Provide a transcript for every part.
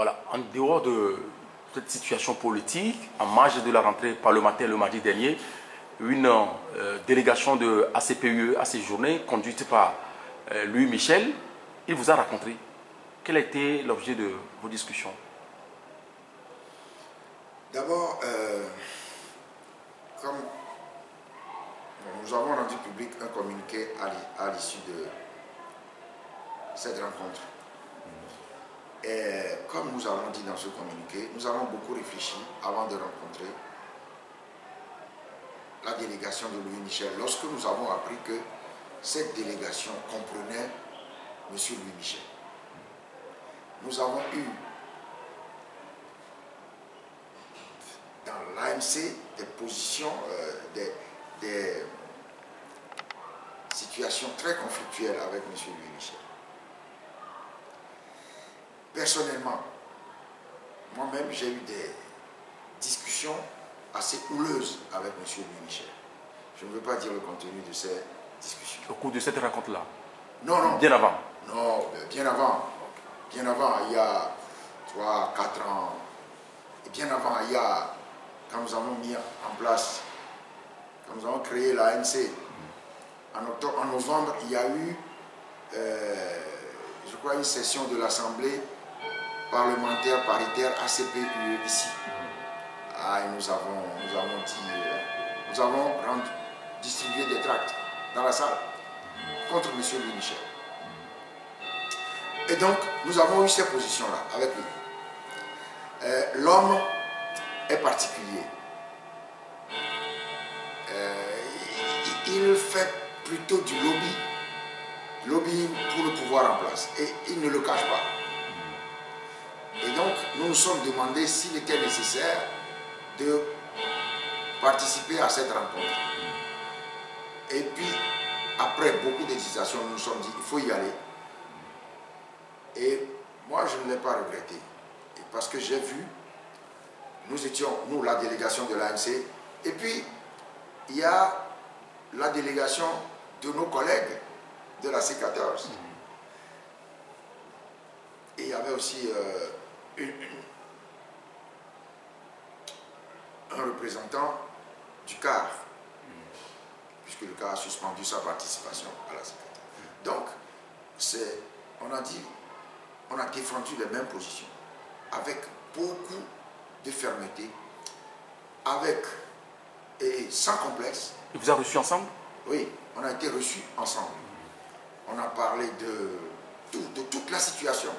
Voilà, en dehors de cette situation politique, en marge de la rentrée parlementaire le mardi dernier, une délégation de ACPUE a séjourné, conduite par Louis Michel. Il vous a rencontré. Quel a été l'objet de vos discussions? D'abord, comme nous avons rendu public un communiqué à l'issue de cette rencontre, et comme nous avons dit dans ce communiqué, nous avons beaucoup réfléchi avant de rencontrer la délégation de Louis Michel, lorsque nous avons appris que cette délégation comprenait M. Louis Michel. Nous avons eu dans l'AMC des positions, des situations très conflictuelles avec M. Louis Michel. Personnellement, moi-même, j'ai eu des discussions assez houleuses avec M. Louis Michel. Je ne veux pas dire le contenu de ces discussions. Au cours de cette rencontre-là? Non, non. Bien avant? Non, bien avant. Bien avant, il y a 3, 4 ans. Et bien avant, il y a, quand nous avons mis en place, quand nous avons créé l'ANC, en novembre, il y a eu, je crois, une session de l'Assemblée parlementaire paritaire ACPUE ici. Et nous avons distribué des tracts dans la salle contre M. Louis Michel. Et donc, nous avons eu ces positions-là avec lui. L'homme est particulier. Il fait plutôt du lobbying pour le pouvoir en place. Et il ne le cache pas. Et donc, nous nous sommes demandé s'il était nécessaire de participer à cette rencontre. Et puis, après beaucoup d'hésitations, nous nous sommes dit, il faut y aller. Et moi, je ne l'ai pas regretté. Parce que j'ai vu, nous étions, nous, la délégation de l'ANC, et puis, il y a la délégation de nos collègues de la C14. Et il y avait aussi un représentant du CAR, puisque le CAR a suspendu sa participation à la C14. Donc, on a défendu les mêmes positions, avec beaucoup de fermeté, et sans complexe. Il vous a reçu ensemble? Oui, on a été reçus ensemble. On a parlé de toute la situation.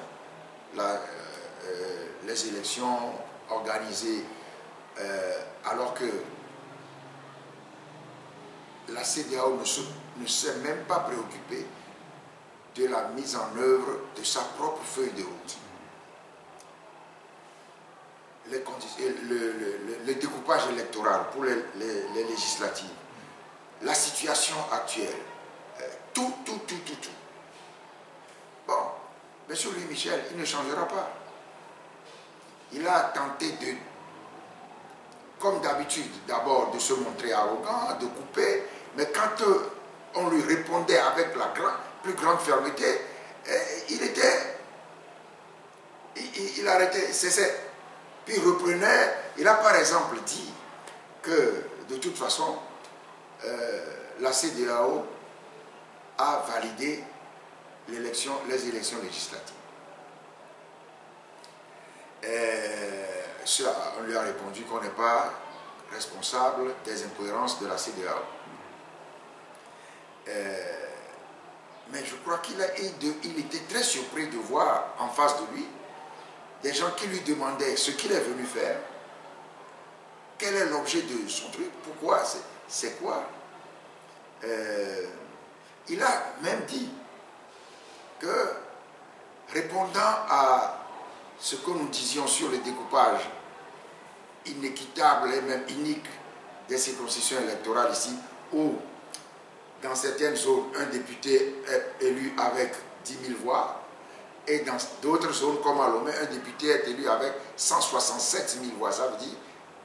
Les élections organisées alors que la CEDEAO ne s'est même pas préoccupée de la mise en œuvre de sa propre feuille de route. Le découpage électoral pour les législatives, la situation actuelle, tout. Bon, M. Louis Michel, il ne changera pas. Il a tenté comme d'habitude, d'abord de se montrer arrogant, de couper, mais quand on lui répondait avec la plus grande fermeté, il arrêtait, il cessait. Puis il reprenait, il a par exemple dit que de toute façon, la CEDEAO a validé les élections législatives. On lui a répondu qu'on n'est pas responsable des incohérences de la CEDEAO. Mais je crois qu'il était très surpris de voir en face de lui des gens qui lui demandaient ce qu'il est venu faire, quel est l'objet de son truc, pourquoi, c'est quoi. Il a même dit que, répondant à ce que nous disions sur le découpage inéquitable et même inique des circonscriptions électorales ici, où dans certaines zones, un député est élu avec 10 000 voix, et dans d'autres zones comme à Lomé, un député est élu avec 167 000 voix. Ça veut dire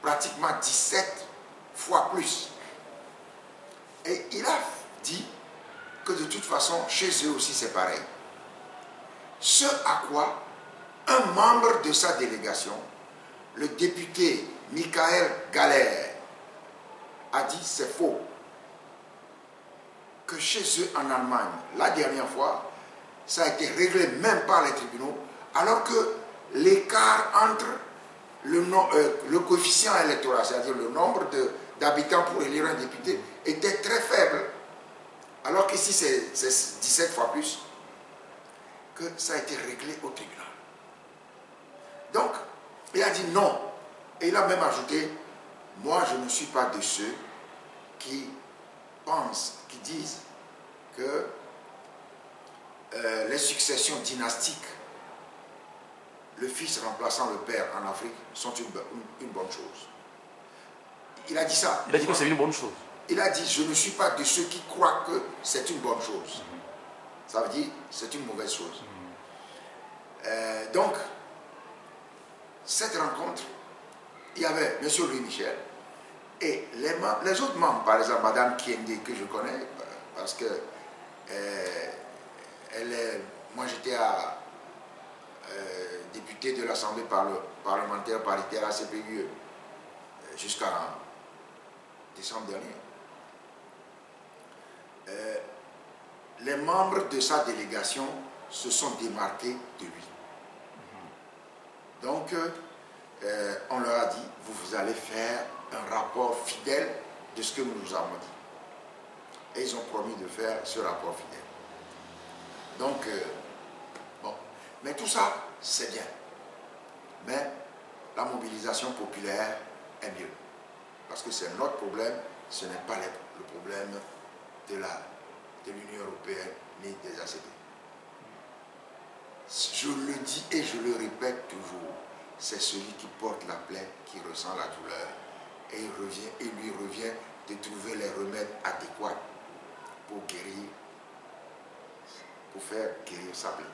pratiquement 17 fois plus. Et il a dit que de toute façon, chez eux aussi c'est pareil. Ce à quoi un un membre de sa délégation, le député Michael Galler, a dit c'est faux. Que chez eux en Allemagne, la dernière fois, ça a été réglé même par les tribunaux, alors que l'écart entre le coefficient électoral, c'est-à-dire le nombre d'habitants pour élire un député, était très faible. Alors qu'ici, c'est 17 fois plus, que ça a été réglé au tribunal. Donc, il a dit non. Et il a même ajouté, moi je ne suis pas de ceux qui pensent, qui disent que les successions dynastiques, le fils remplaçant le père en Afrique, sont une bonne chose. Il a dit ça. Il a dit que c'est une bonne chose. Il a dit, je ne suis pas de ceux qui croient que c'est une bonne chose. Ça veut dire, c'est une mauvaise chose. Donc, cette rencontre, il y avait M. Louis Michel et les autres membres, par exemple, Mme Kiende, que je connais, parce que moi j'étais député de l'Assemblée parlementaire paritaire à CPUE jusqu'en décembre dernier. Les membres de sa délégation se sont démarqués de lui. Donc, on leur a dit, vous allez faire un rapport fidèle de ce que nous nous avons dit. Et ils ont promis de faire ce rapport fidèle. Donc, bon. Mais tout ça, c'est bien. Mais la mobilisation populaire est mieux. Parce que c'est notre problème, ce n'est pas le problème de l'Union européenne ni des ACP. Je le dis et je le répète toujours, c'est celui qui porte la plaie qui ressent la douleur. Et il lui revient de trouver les remèdes adéquats pour guérir, pour faire guérir sa plaie.